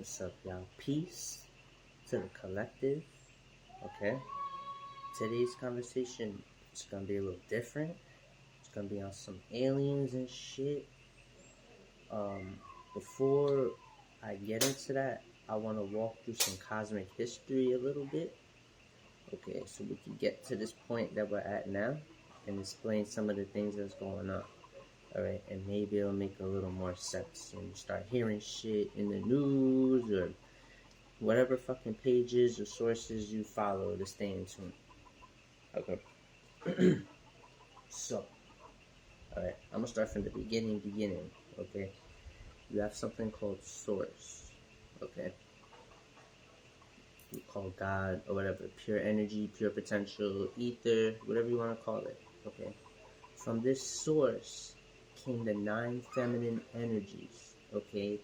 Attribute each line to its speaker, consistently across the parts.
Speaker 1: What's up, y'all? Peace to the collective. Okay. Today's conversation is gonna be a little different. It's gonna be on some aliens and shit. Before I get into that, I want to walk through some cosmic history a little bit. Okay, so we can get to this point that we're at now and explain some of the things that's going on. Alright, and maybe it'll make a little more sense and you start hearing shit in the news or whatever fucking pages or sources you follow to stay in tune. Okay. So, alright, I'm gonna start from the beginning. Okay. You have something called source. Okay. You call God or whatever, pure energy, pure potential, ether, whatever you want to call it. Okay. From this source came the 9 feminine energies. Okay.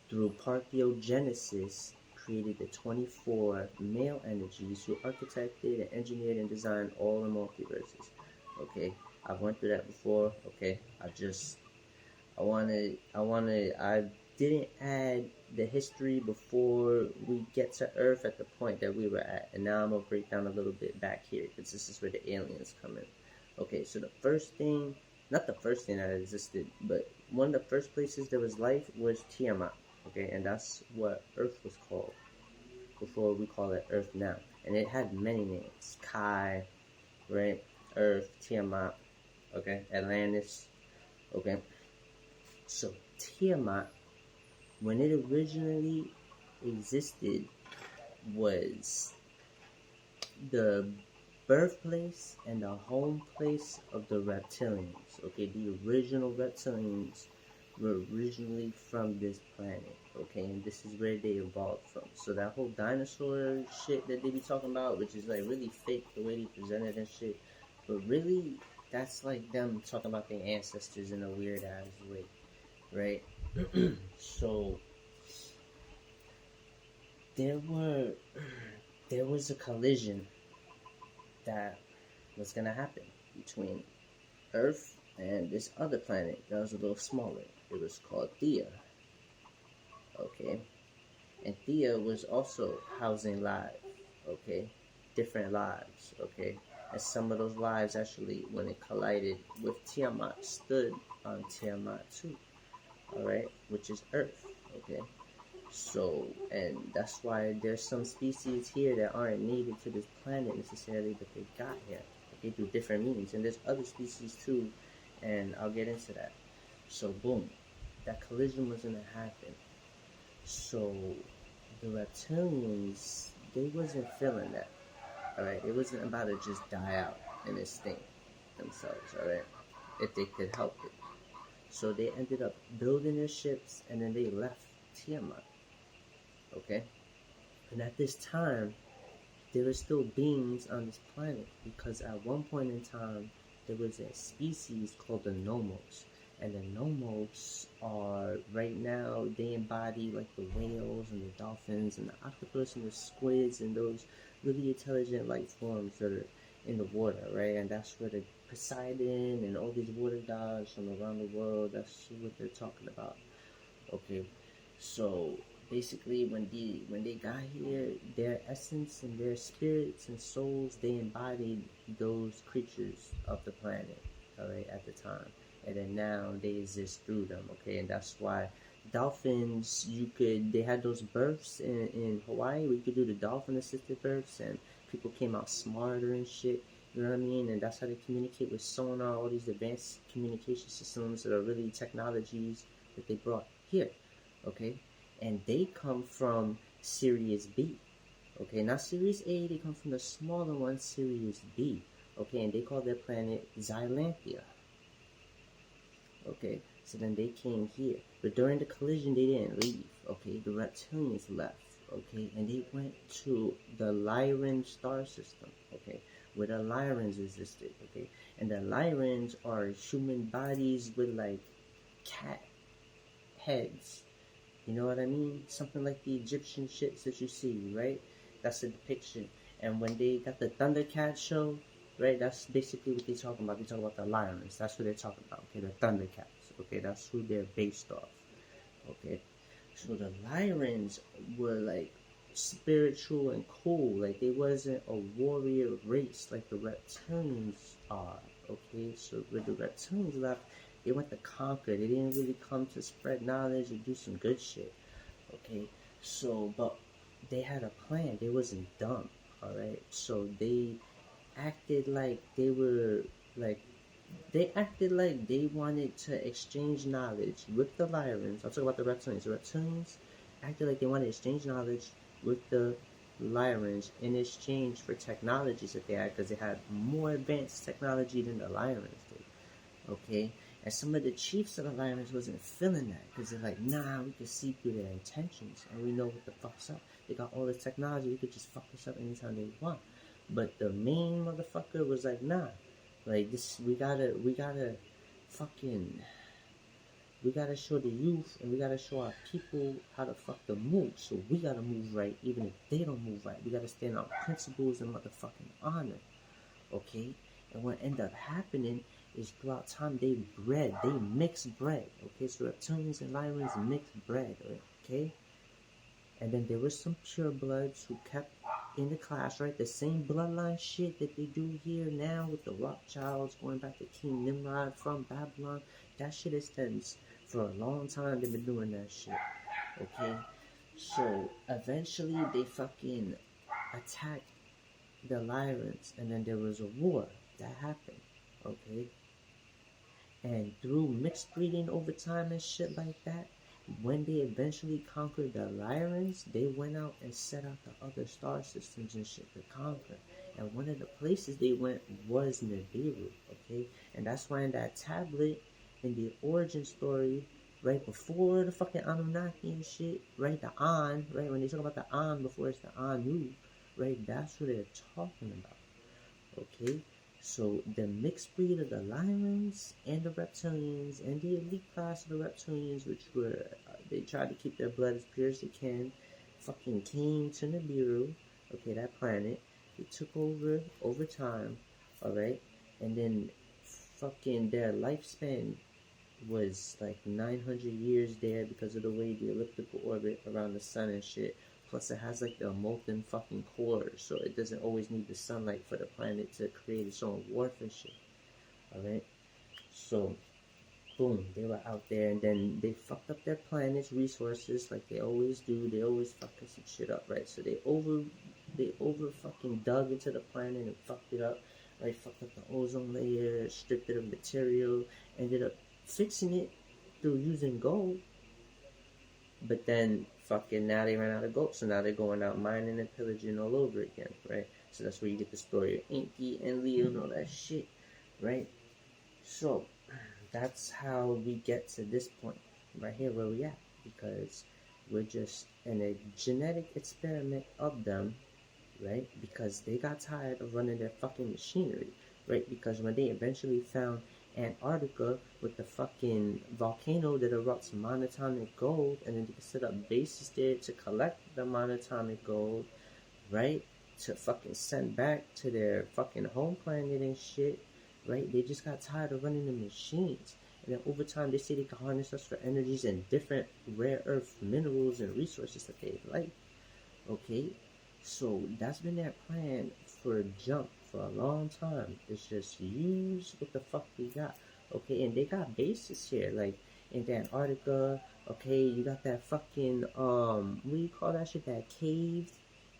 Speaker 1: Through parthenogenesis, created the 24 male energies who architected and engineered and designed all the multiverses. Okay, I've went through that before. Okay, I didn't add the history before we get to Earth at the point that we were at, and now I'm gonna break down a little bit back here because this is where the aliens come in. Okay, so the first thing, not the first thing that existed, but one of the first places there was life was Tiamat. Okay, and that's what Earth was called before we call it Earth now. And it had many names: Kai, right? Earth, Tiamat, okay, Atlantis, okay. So Tiamat, when it originally existed, was the birthplace and the home place of the reptilians. Okay, the original reptilians were originally from this planet, okay, and this is where they evolved from. So that whole dinosaur shit that they be talking about, which is like really fake the way they presented and shit, but really that's like them talking about their ancestors in a weird ass way, right? So there was a collision that was gonna happen between Earth and this other planet that was a little smaller. It was called Theia. Okay. And Theia was also housing lives. Okay. Different lives. Okay. And some of those lives actually, when it collided with Tiamat, stood on Tiamat too. Alright. Which is Earth. Okay. So, and that's why there's some species here that aren't native to this planet necessarily, but they got here. Okay, through different means. And there's other species too, and I'll get into that. So boom, that collision was gonna happen. So the reptilians, they wasn't feeling that. Alright, it wasn't about to just die out and extinct themselves, alright, if they could help it. So they ended up building their ships and then they left Tiamat. Okay? And at this time, there were still beings on this planet because at one point in time, there was a species called the Nomos. And the Nomos are, right now, they embody like the whales and the dolphins and the octopus and the squids and those really intelligent life forms that are in the water, right? And that's where the Poseidon and all these water gods from around the world, that's what they're talking about. Okay, so basically when they got here, their essence and their spirits and souls, they embodied those creatures of the planet, alright, at the time. And then now they exist through them, okay? And that's why dolphins, they had those births in Hawaii where you could do the dolphin assisted births and people came out smarter and shit. You know what I mean? And that's how they communicate with sonar, all these advanced communication systems that are really technologies that they brought here, okay? And they come from Sirius B, okay? Not Sirius A, they come from the smaller one, Sirius B, okay? And they call their planet Xylanthia, okay? So then they came here, but during the collision, they didn't leave, okay? The reptilians left, okay? And they went to the Lyran star system, okay? Where the Lyrans existed, okay? And the Lyrans are human bodies with like cat heads. You know what I mean? Something like the Egyptian shits that you see, right? That's a depiction. And when they got the Thundercats show, right? That's basically what they're talking about. They talk about the Lyrans. That's what they're talking about. Okay, the Thundercats. Okay, that's who they're based off. Okay, So the Lyrans were like spiritual and cool. Like they wasn't a warrior race like the Reptilians are. Okay, so when the Reptilians left, they went to conquer. They didn't really come to spread knowledge or do some good shit. Okay, so but they had a plan. They wasn't dumb. All right, so they acted like they were like they acted like they wanted to exchange knowledge with the Lyrans. I'll talk about the Reptilians. The Reptilians acted like they wanted to exchange knowledge with the Lyrans in exchange for technologies that they had, because they had more advanced technology than the Lyrans did. Okay? And some of the chiefs of the Lyrans wasn't feeling that, because they're like, nah, we can see through their intentions and we know what the fuck's up. They got all this technology, we could just fuck us up anytime they want. But the main motherfucker was like, nah, like this, fucking, we gotta show the youth and we gotta show our people how to fuck the move. So we gotta move right, even if they don't move right. We gotta stand on principles and motherfucking honor. Okay? And what ended up happening is throughout time they mixed bread. Okay, so reptilians and Lyrans mixed bread. Okay? And then there were some purebloods who kept in the class, right? The same bloodline shit that they do here now with the Rothschilds going back to King Nimrod from Babylon. That shit extends for a long time. They've been doing that shit. Okay? So eventually they fucking attacked the Lyrans, and then there was a war that happened. Okay? And through mixed breeding over time and shit like that, when they eventually conquered the Lyrans, they went out and set out the other star systems and shit to conquer. And one of the places they went was Nibiru, okay? And that's why in that tablet, in the origin story, right before the fucking Anunnaki and shit, right, the An, right, when they talk about the An before it's the Anu, right, that's what they're talking about, okay? So the mixed breed of the Lyrans and the Reptilians and the elite class of the Reptilians, which were, they tried to keep their blood as pure as they can, fucking came to Nibiru, okay, that planet. They took over time, alright? And then fucking their lifespan was like 900 years there because of the way the elliptical orbit around the sun and shit. Plus, it has like the molten fucking core, so it doesn't always need the sunlight for the planet to create its own warp and shit. Alright? So, boom, they were out there, and then they fucked up their planet's resources like they always do. They always fucking some shit up, right? So they over fucking dug into the planet and fucked it up, right? Fucked up the ozone layer, stripped it of material, ended up fixing it through using gold. But then fucking now they ran out of gold, so now they're going out mining and pillaging all over again, right? So that's where you get the story of Enki and Leo and all that shit, right? So that's how we get to this point right here where we at, because we're just in a genetic experiment of them, right? Because they got tired of running their fucking machinery, right? Because when they eventually found Antarctica with the fucking volcano that erupts monatomic gold, and then they can set up bases there to collect the monatomic gold, right? To fucking send back to their fucking home planet and shit, right? They just got tired of running the machines. And then over time, they say they can harness us for energies and different rare earth minerals and resources that they like. Okay? So that's been their plan for a jump for a long time. It's just use what the fuck we got. Okay, and they got bases here, like in Antarctica. Okay, you got that fucking what do you call that shit? That cave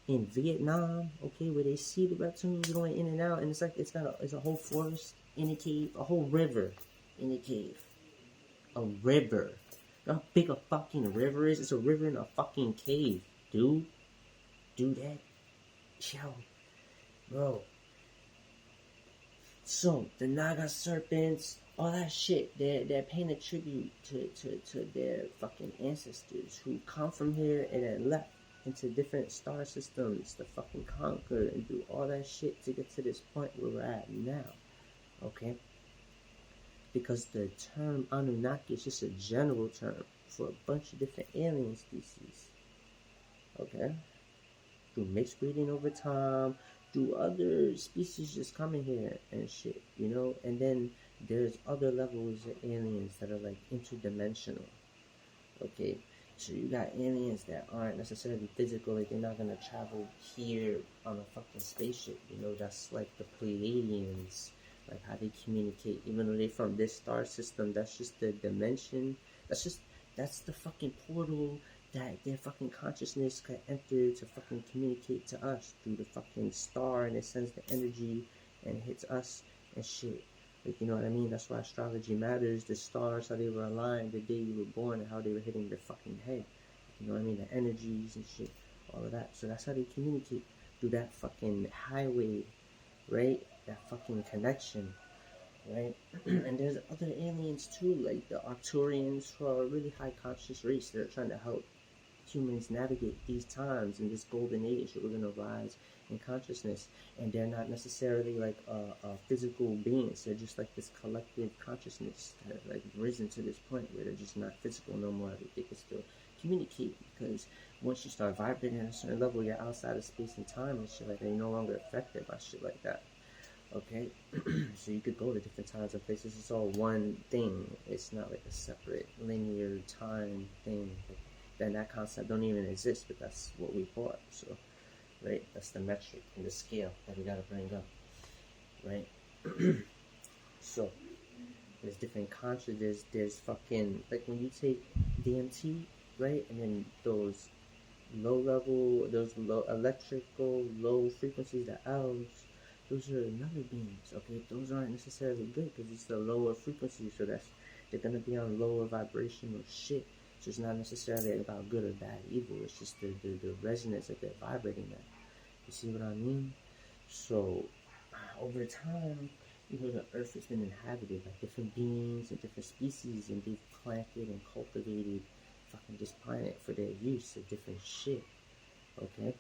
Speaker 1: in Vietnam. Okay, where they see the reptiles going in and out, and it's like it's a whole forest in a cave, a whole river in a cave, a river. You know how big a fucking river is? It's a river in a fucking cave, dude. Do that, yo, bro. So the Naga serpents, all that shit, they're paying a tribute to their fucking ancestors who come from here and then left into different star systems to fucking conquer and do all that shit to get to this point where we're at now. Okay? Because the term Anunnaki is just a general term for a bunch of different alien species. Okay? Through mixed breeding over time, through other species just coming here and shit, you know? And then there's other levels of aliens that are like interdimensional, okay? So you got aliens that aren't necessarily physical, like they're not gonna travel here on a fucking spaceship. You know, that's like the Pleiadians, like how they communicate. Even though they're from this star system, that's just the dimension. That's the fucking portal that their fucking consciousness can enter to fucking communicate to us through the fucking star, and it sends the energy and hits us and shit. Like, you know what I mean? That's why astrology matters. The stars, how they were aligned the day you were born, and how they were hitting the fucking head. You know what I mean? The energies and shit, all of that. So that's how they communicate, through that fucking highway, right? That fucking connection, right? And there's other aliens too, like the Arcturians, who are a really high conscious race. They're trying to help humans navigate these times in this golden age that we're going to rise in consciousness. And they're not necessarily like physical beings. They're just like this collective consciousness that have like risen to this point where they're just not physical no more. They can still communicate, because once you start vibrating at a certain level, you're outside of space and time and shit like that. You're no longer affected by shit like that. Okay, so you could go to different times and places. It's all one thing. It's not like a separate linear time thing. Then that concept don't even exist, but that's what we thought. So, right, that's the metric and the scale that we gotta bring up, right? So there's different consciousness. There's fucking, like when you take DMT, right, and then those low level, those low electrical low frequencies, the L's, those are another beings. Okay, those aren't necessarily good because it's the lower frequency, so they're gonna be on lower vibrational shit. So it's not necessarily about good or bad, evil. It's just the resonance that they're vibrating at. You see what I mean? So over time, you know, the earth has been inhabited by different beings and different species, and they've planted and cultivated fucking this planet for their use of different shit. Okay?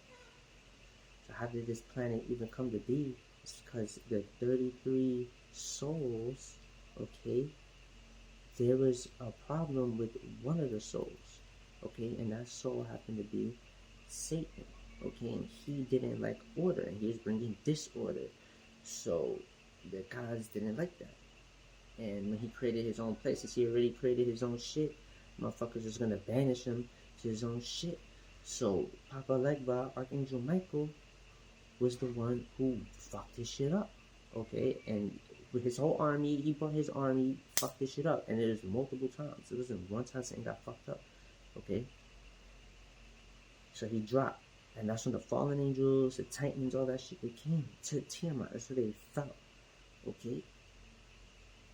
Speaker 1: So how did this planet even come to be? It's because the 33 souls, okay, there was a problem with one of the souls, okay, and that soul happened to be Satan, okay, and he didn't like order, and he was bringing disorder. So the gods didn't like that, and when he created his own places, he already created his own shit. Motherfuckers was gonna banish him to his own shit. So Papa Legba, Archangel Michael, was the one who fucked his shit up, okay, and with his whole army, he brought his army, fucked this shit up, and it was multiple times. It wasn't one time Satan got fucked up, okay? So he dropped, and that's when the fallen angels, the titans, all that shit, they came to Tiamat. That's where they fell, okay?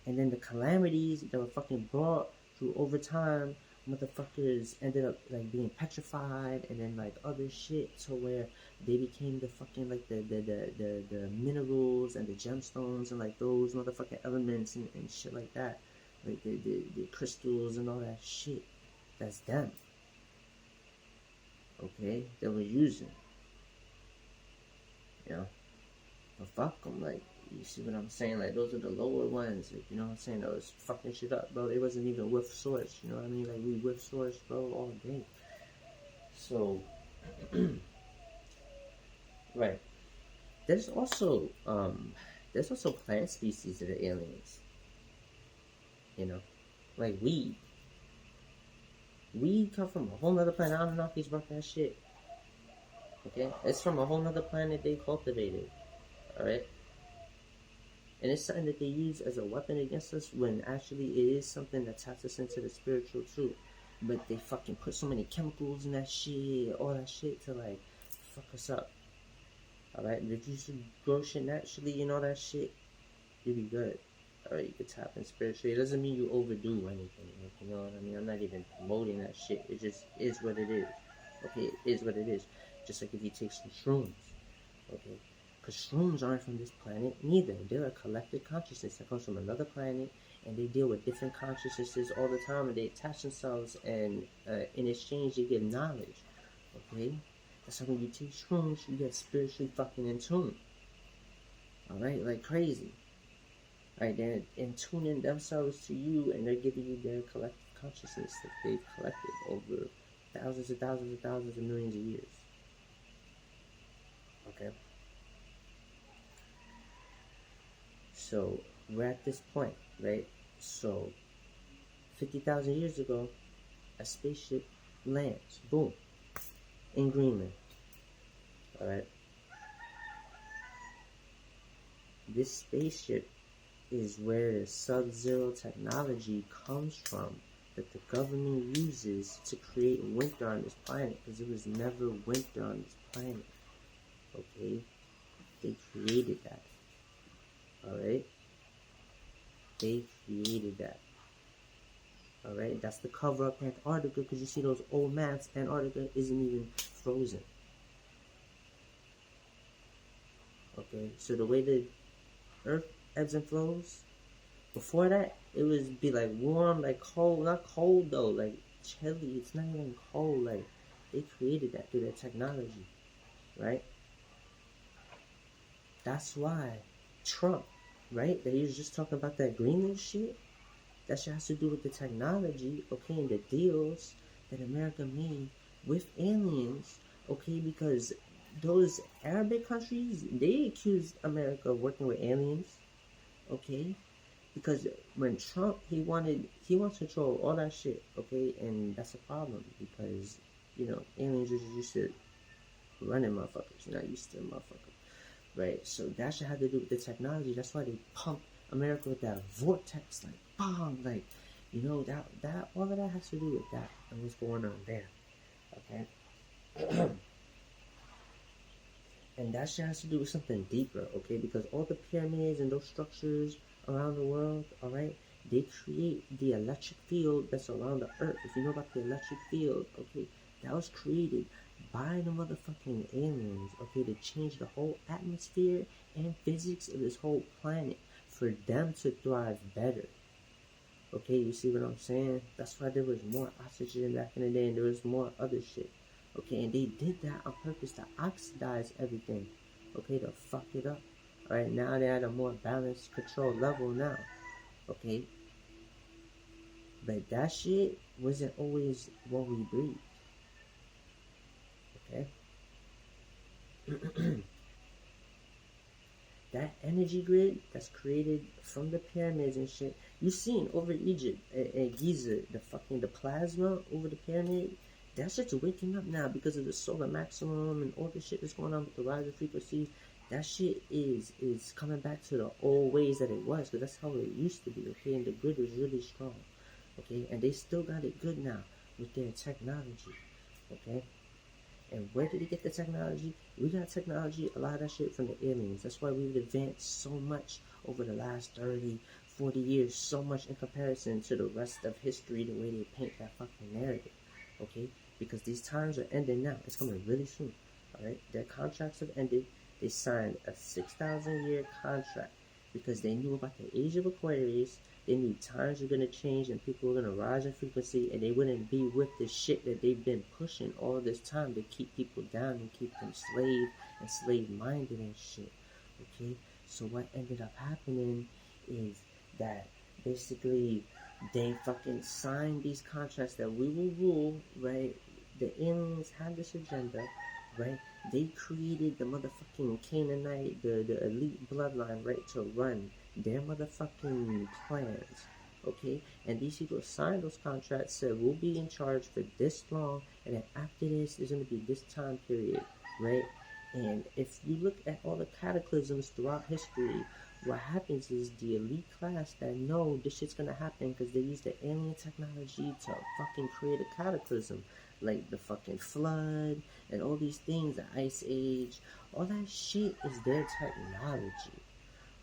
Speaker 1: And then the calamities that were fucking brought through over time, motherfuckers ended up like being petrified, and then like other shit, to where they became the fucking like the minerals and the gemstones and like those motherfucking elements and shit like that, like the crystals and all that shit. That's them, okay, that we're using, you know. But fuck them, like, you see what I'm saying? Like, those are the lower ones, like, you know what I'm saying? That was fucking shit up, bro. It wasn't even with source, you know what I mean? Like, we with source, bro, all day. So, right. There's also plant species that are aliens, you know? Like weed. Weed come from a whole nother planet. I don't know if he's brought that shit. Okay? It's from a whole nother planet they cultivated. Alright? And it's something that they use as a weapon against us, when actually it is something that taps us into the spiritual truth. But they fucking put so many chemicals in that shit, all that shit, to like fuck us up. Alright? If you should grow shit naturally and all that shit, you'll be good. Alright? You could tap in spiritually. It doesn't mean you overdo anything. Like, you know what I mean? I'm not even promoting that shit. It just is what it is. Okay? It is what it is. Just like if you take some shrooms. Okay? Because shrooms aren't from this planet neither. They're a collective consciousness that comes from another planet, and they deal with different consciousnesses all the time, and they attach themselves, and in exchange they give knowledge. Okay? That's why when you take shrooms, you get spiritually fucking in tune. Alright? Like crazy. Alright, they're in tuning themselves to you, and they're giving you their collective consciousness that they've collected over thousands and thousands and thousands of millions of years. Okay? So we're at this point, right? So 50,000 years ago, a spaceship lands. Boom. In Greenland. Alright. This spaceship is where the sub-zero technology comes from that the government uses to create winter on this planet, because it was never winter on this planet. Okay? They created that. Alright? They created that. Alright? That's the cover up Antarctica, because you see those old maps, Antarctica isn't even frozen. Okay? So the way the Earth ebbs and flows, before that, it would be like warm, like cold, not cold though, like chilly. It's not even cold. Like, they created that through their technology, right? That's why Trump, right? That he was just talking about that Greenland shit. That shit has to do with the technology, okay, and the deals that America made with aliens, okay, because those Arabic countries, they accused America of working with aliens, okay? Because when Trump, he wants to control all that shit, okay? And that's a problem because, you know, aliens are used to running motherfuckers, not used to motherfuckers, right? So that shit had to do with the technology. That's why they pump America with that vortex, like, bomb, like, you know, that all of that has to do with that and what's going on there, okay? And that shit has to do with something deeper, okay? Because all the pyramids and those structures around the world, alright, they create the electric field that's around the earth. If you know about the electric field, okay, that was created by the motherfucking aliens, okay, to change the whole atmosphere and physics of this whole planet for them to thrive better. Okay, you see what I'm saying? That's why there was more oxygen back in the day and there was more other shit. Okay, and they did that on purpose to oxidize everything. Okay, to fuck it up. Alright, now they're at a more balanced control level now. Okay? But that shit wasn't always what we breathed. Okay? That energy grid that's created from the pyramids and shit. You seen over Egypt and Giza, the plasma over the pyramid. That shit's waking up now because of the solar maximum and all the shit that's going on with the rise of frequencies. That shit is coming back to the old ways that it was, because that's how it used to be, okay? And the grid was really strong, okay? And they still got it good now with their technology, okay? And where did they get the technology? We got technology, a lot of that shit from the aliens. That's why we've advanced so much over the last 30, 40 years, so much in comparison to the rest of history, the way they paint that fucking narrative, okay? Because these times are ending now. It's coming really soon, alright? Their contracts have ended. They signed a 6,000-year contract because they knew about the age of Aquarius. They knew times were going to change and people were going to rise in frequency and they wouldn't be with the shit that they've been pushing all this time to keep people down and keep them slave-minded and shit, okay? So what ended up happening is that basically they fucking signed these contracts that we will rule, right? The aliens had this agenda, right? They created the motherfucking Canaanite, the elite bloodline, right, to run their motherfucking plans, okay? And these people signed those contracts, said we'll be in charge for this long, and then after this, there's going to be this time period, right? And if you look at all the cataclysms throughout history, what happens is the elite class that know this shit's going to happen because they use the alien technology to fucking create a cataclysm. Like the fucking flood and all these things, the ice age, all that shit is their technology,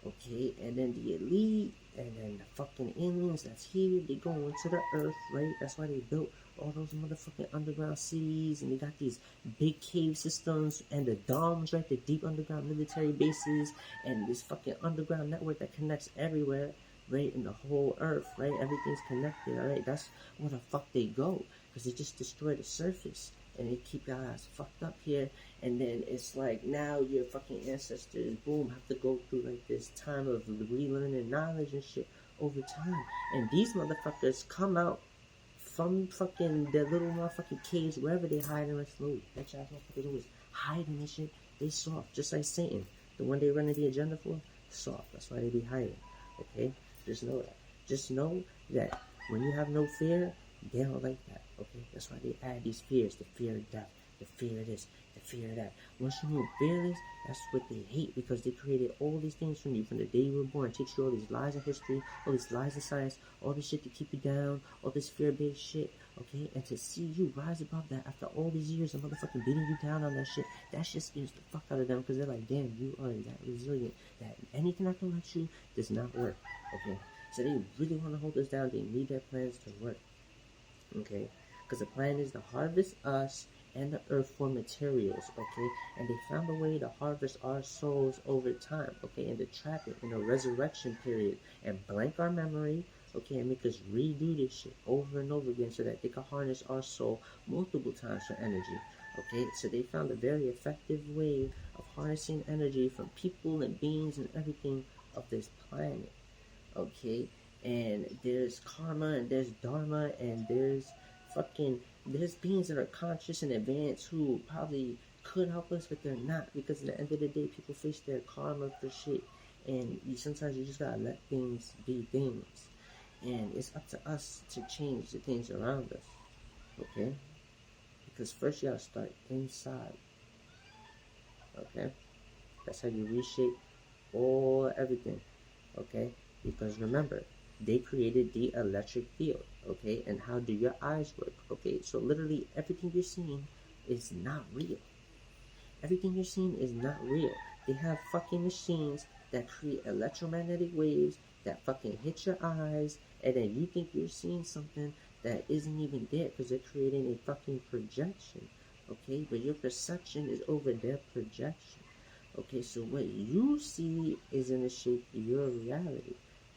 Speaker 1: okay? And then the elite and then the fucking aliens that's here, they go into the earth, right? That's why they built all those motherfucking underground cities, and they got these big cave systems and the domes, right? The deep underground military bases and this fucking underground network that connects everywhere, right? In the whole earth, right? Everything's connected, alright? That's where the fuck they go. Because they just destroy the surface and they keep your ass fucked up here, and then it's like now your fucking ancestors, boom, have to go through like this time of relearning knowledge and shit over time. And these motherfuckers come out from fucking their little motherfucking caves, wherever they hide in, like little bitch ass motherfuckers always hiding and shit. They soft, just like Satan, the one they running the agenda for, soft. That's why they be hiding, okay? Just know that. Just know that when you have no fear, They don't like that, okay? That's why they add these fears, the fear of death, the fear of this, the fear of that. Once you know fearless, that's what they hate, because they created all these things from you from the day you were born. It teach you all these lies of history, all these lies of science, all this shit to keep you down, all this fear-based shit, okay? And to see you rise above that after all these years of motherfucking beating you down on that shit, that shit scares the fuck out of them, because they're like, damn, you are that resilient, that anything I throw at you does not work, okay? So they really want to hold us down. They need their plans to work, okay? Because the plan is to harvest us and the earth for materials, okay? And they found a way to harvest our souls over time, okay? And to trap it in a resurrection period and blank our memory, okay? And make us redo this shit over and over again so that they can harness our soul multiple times for energy, okay? So they found a very effective way of harnessing energy from people and beings and everything of this planet, okay? And there's karma and there's dharma and there's beings that are conscious and advanced who probably could help us, but they're not, because at the end of the day, people face their karma for shit, and sometimes you just gotta let things be things, and it's up to us to change the things around us, okay? Because first you gotta start inside, okay? That's how you reshape everything, okay? Because remember, they created the electric field, okay? And how do your eyes work, okay? So literally everything you're seeing is not real. Everything you're seeing is not real. They have fucking machines that create electromagnetic waves that fucking hit your eyes, and then you think you're seeing something that isn't even there because they're creating a fucking projection, okay? But your perception is over their projection, okay? So what you see is in the shape of your reality.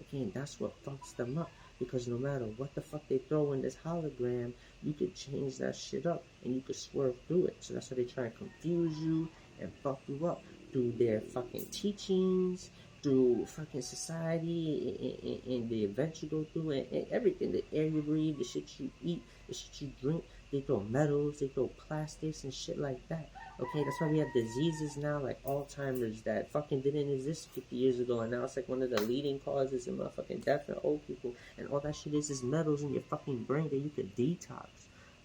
Speaker 1: Okay, and that's what fucks them up, because no matter what the fuck they throw in this hologram, you could change that shit up and you could swerve through it. So that's why they try to confuse you and fuck you up through their fucking teachings, through fucking society, and the events you go through, and everything, the air you breathe, the shit you eat, the shit you drink. They throw metals, they throw plastics and shit like that. Okay, that's why we have diseases now like Alzheimer's that fucking didn't exist 50 years ago, and now it's like one of the leading causes of motherfucking death in old people. And all that shit is metals in your fucking brain that you could detox.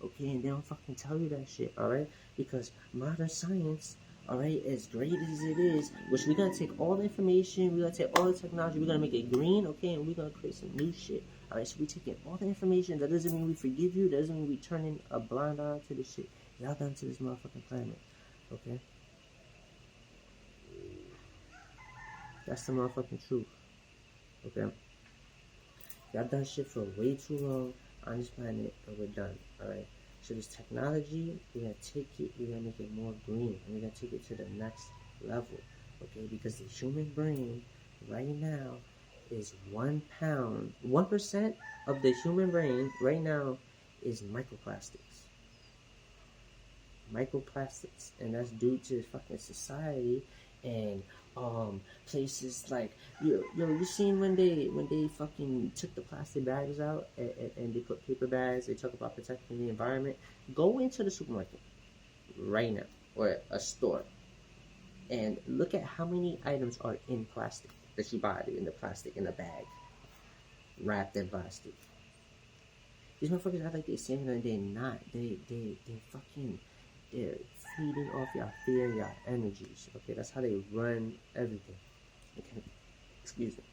Speaker 1: Okay, and they don't fucking tell you that shit, alright? Because modern science, alright, as great as it is, which we're gonna take all the information, we're gonna take all the technology, we're gonna make it green, okay, and we're gonna create some new shit. Alright, so we taking all the information. That doesn't mean we forgive you, that doesn't mean we turning a blind eye to this shit. Y'all done to this motherfucking planet, okay? That's the motherfucking truth, okay? Y'all done shit for way too long on this planet, and we're done, alright? So this technology, we're gonna take it, we're gonna make it more green, and we're gonna take it to the next level, okay? Because the human brain right now is 1 pound, 1% of the human brain right now is microplastics. Microplastics, and that's due to fucking society and places like you seen when they fucking took the plastic bags out and they put paper bags. They talk about protecting the environment. Go into the supermarket right now or a store and look at how many items are in plastic that you buy in the plastic in a bag, wrapped in plastic. These motherfuckers act like they're saving and they're not. They're feeding off your fear, your energies. Okay, that's how they run everything. Okay, excuse me.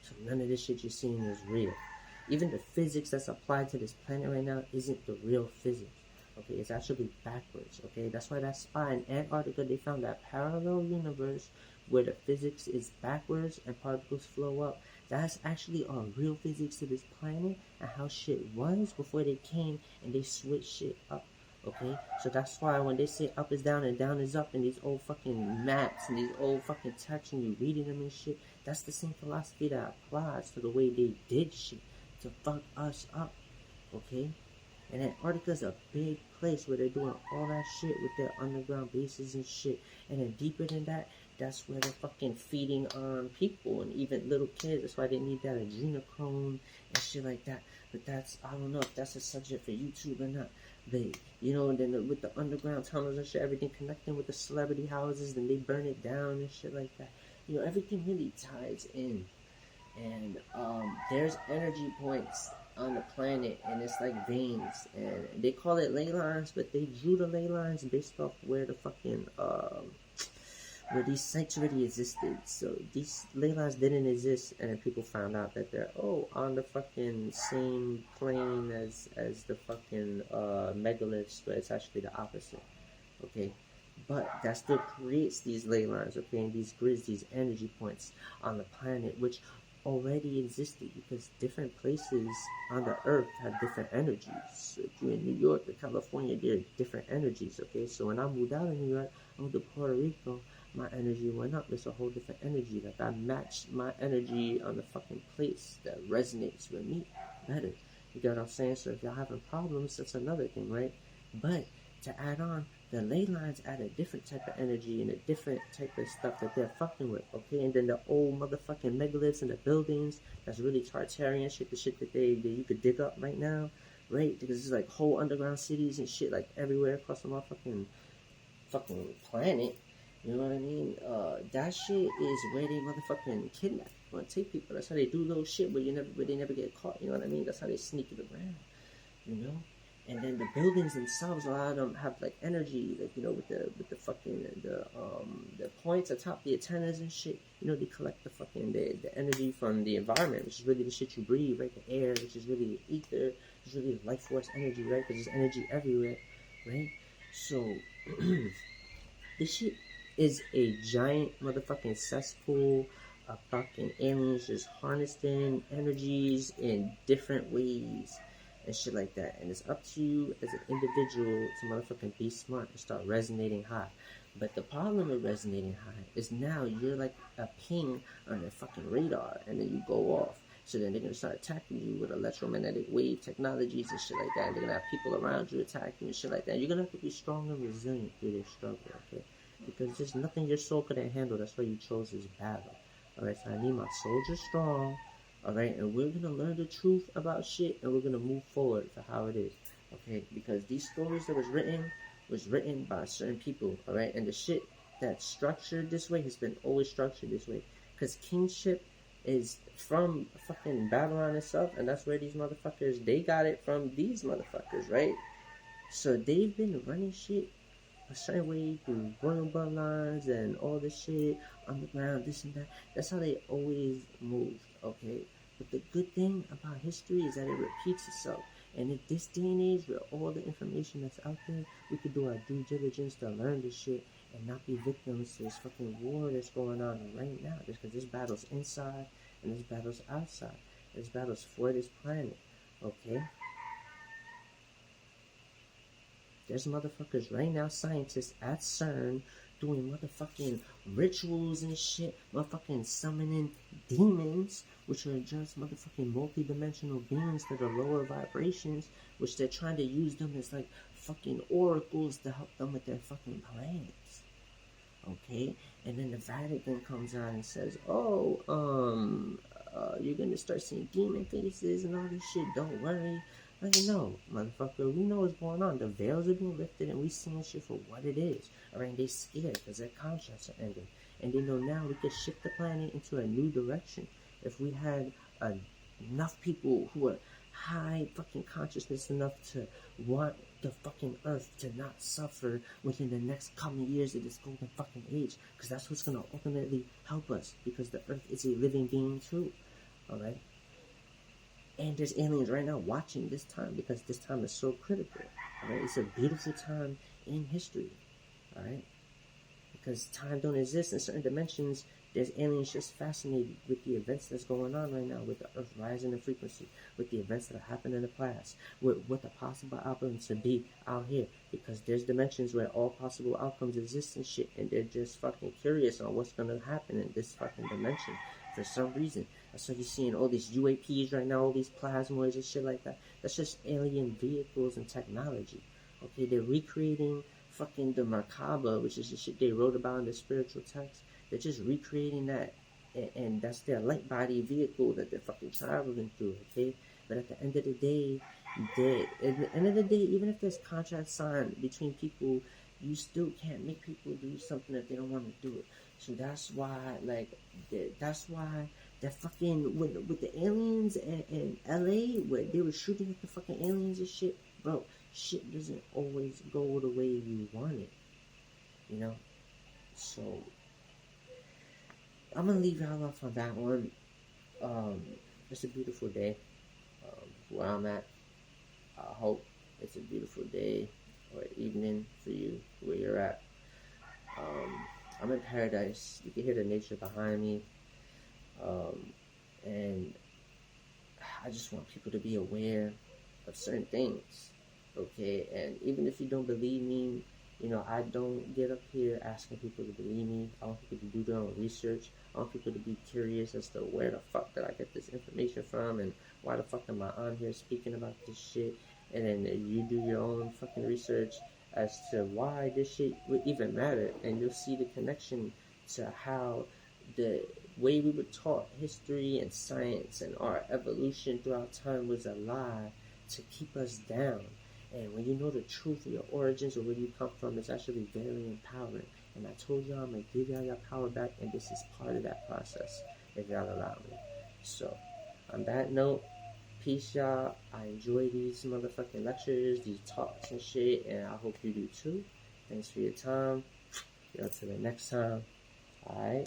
Speaker 1: So none of this shit you're seeing is real. Even the physics that's applied to this planet right now isn't the real physics. Okay, it's actually backwards. Okay, that's why that spot in Antarctica, they found that parallel universe where the physics is backwards and particles flow up. That's actually our real physics to this planet and how shit was before they came and they switched shit up. Okay, so that's why when they say up is down and down is up in these old fucking maps and these old fucking texts and you reading them and shit, that's the same philosophy that applies to the way they did shit to fuck us up. Okay, and Antarctica is a big place where they're doing all that shit with their underground bases and shit. And then deeper than that, that's where they're fucking feeding on people and even little kids. That's why they need that adrenochrome and shit like that. But that's, I don't know if that's a subject for YouTube or not. They, you know, and then with the underground tunnels and shit, everything connecting with the celebrity houses, then they burn it down and shit like that. You know, everything really ties in. And there's energy points on the planet, and it's like veins, and they call it ley lines, but they drew the ley lines based off where the fucking where these sites already existed. So these ley lines didn't exist, and then people found out that they're on the fucking same plane as the fucking megaliths, but it's actually the opposite. Okay, but that still creates these ley lines, okay, and these grids, these energy points on the planet, which already existed because different places on the earth have different energies. So if you're in New York or California, there are different energies, okay? So when I moved out of New York, I moved to Puerto Rico, my energy went up. It's a whole different energy. Like, I matched my energy on the fucking place that resonates with me better. You get what I'm saying? So if y'all having problems, that's another thing, right? But to add on, the ley lines add a different type of energy and a different type of stuff that they're fucking with, okay? And then the old motherfucking megaliths and the buildings, that's really Tartarian shit, the shit that you could dig up right now, right? Because it's like whole underground cities and shit like everywhere across the motherfucking fucking planet. You know what I mean? That shit is where they motherfucking kidnap and take people. That's how they do little shit where they never get caught. You know what I mean? That's how they sneak it around. You know? And then the buildings themselves, a lot of them have like energy, like, you know, with the fucking the points atop the antennas and shit. You know, they collect the fucking the energy from the environment, which is really the shit you breathe, right? The air, which is really the ether, which is really the life force energy, right? Because there's energy everywhere, right? So this shit is a giant motherfucking cesspool of fucking aliens just harnessing energies in different ways and shit like that. And it's up to you as an individual to motherfucking be smart and start resonating high. But the problem with resonating high is now you're like a ping on their fucking radar, and then you go off. So then they're gonna start attacking you with electromagnetic wave technologies and shit like that. And they're gonna have people around you attack you and shit like that. You're gonna have to be strong and resilient through this struggle, okay? Because there's nothing your soul couldn't handle. That's why you chose this battle. Alright, so I need my soldiers strong. Alright, and we're gonna learn the truth about shit, and we're gonna move forward for how it is. Okay, because these stories that was written by certain people. Alright, and the shit that's structured this way has been always structured this way. Because kingship is from fucking Babylon itself, and that's where these motherfuckers, they got it from these motherfuckers, right? So they've been running shit a certain way through royal bloodlines and all this shit, underground, this and that. That's how they always moved, okay? But the good thing about history is that it repeats itself. And in this day and age, with all the information that's out there, we could do our due diligence to learn this shit and not be victims to this fucking war that's going on right now. Just because this battle's inside and this battle's outside. This battle's for this planet, okay? There's motherfuckers right now, scientists at CERN, doing motherfucking rituals and shit, motherfucking summoning demons, which are just motherfucking multi-dimensional beings that are lower vibrations, which they're trying to use them as like fucking oracles to help them with their fucking plans. Okay? And then the Vatican comes out and says, you're gonna start seeing demon faces and all this shit, don't worry. Like, no, motherfucker, we know what's going on. The veils are being lifted and we seeing shit for what it is. Alright, they scared because their contracts are ending. And they know now we could shift the planet into a new direction. If we had enough people who are high fucking consciousness enough to want the fucking earth to not suffer within the next coming years of this golden fucking age. Because that's what's going to ultimately help us. Because the earth is a living being too. Alright? And there's aliens right now watching this time because this time is so critical. Alright? It's a beautiful time in history. Alright? Because time don't exist in certain dimensions. There's aliens just fascinated with the events that's going on right now, with the earth rising in frequency, with the events that have happened in the past, with what the possible outcomes to be out here. Because there's dimensions where all possible outcomes exist and shit, and they're just fucking curious on what's gonna happen in this fucking dimension for some reason. That's why you're seeing all these UAPs right now, all these plasmoids and shit like that. That's just alien vehicles and technology. Okay, they're recreating fucking the Merkaba, which is the shit they wrote about in the spiritual text. They're just recreating that, and that's their light body vehicle that they're fucking traveling through, okay? But at the end of the day, even if there's contracts signed between people, you still can't make people do something if they don't want to do it. So that's why That fucking with the aliens in LA where they were shooting at the fucking aliens and shit, bro. Shit doesn't always go the way you want it, you know. So I'm gonna leave y'all off on that one. It's a beautiful day. Where I'm at, I hope it's a beautiful day or evening for you where you're at. I'm in paradise. You can hear the nature behind me. And I just want people to be aware of certain things, okay? And even if you don't believe me, you know, I don't get up here asking people to believe me. I want people to do their own research. I want people to be curious as to where the fuck did I get this information from and why the fuck am I on here speaking about this shit. And then you do your own fucking research as to why this shit would even matter. And you'll see the connection to how the way we were taught history and science and our evolution throughout time was a lie to keep us down. And when you know the truth of your origins or where you come from, it's actually very empowering. And I told y'all I'm going to give y'all your power back, and this is part of that process, if y'all allow me. So, on that note, peace, y'all. I enjoy these motherfucking lectures, these talks and shit, and I hope you do too. Thanks for your time. Till the next time. Alright?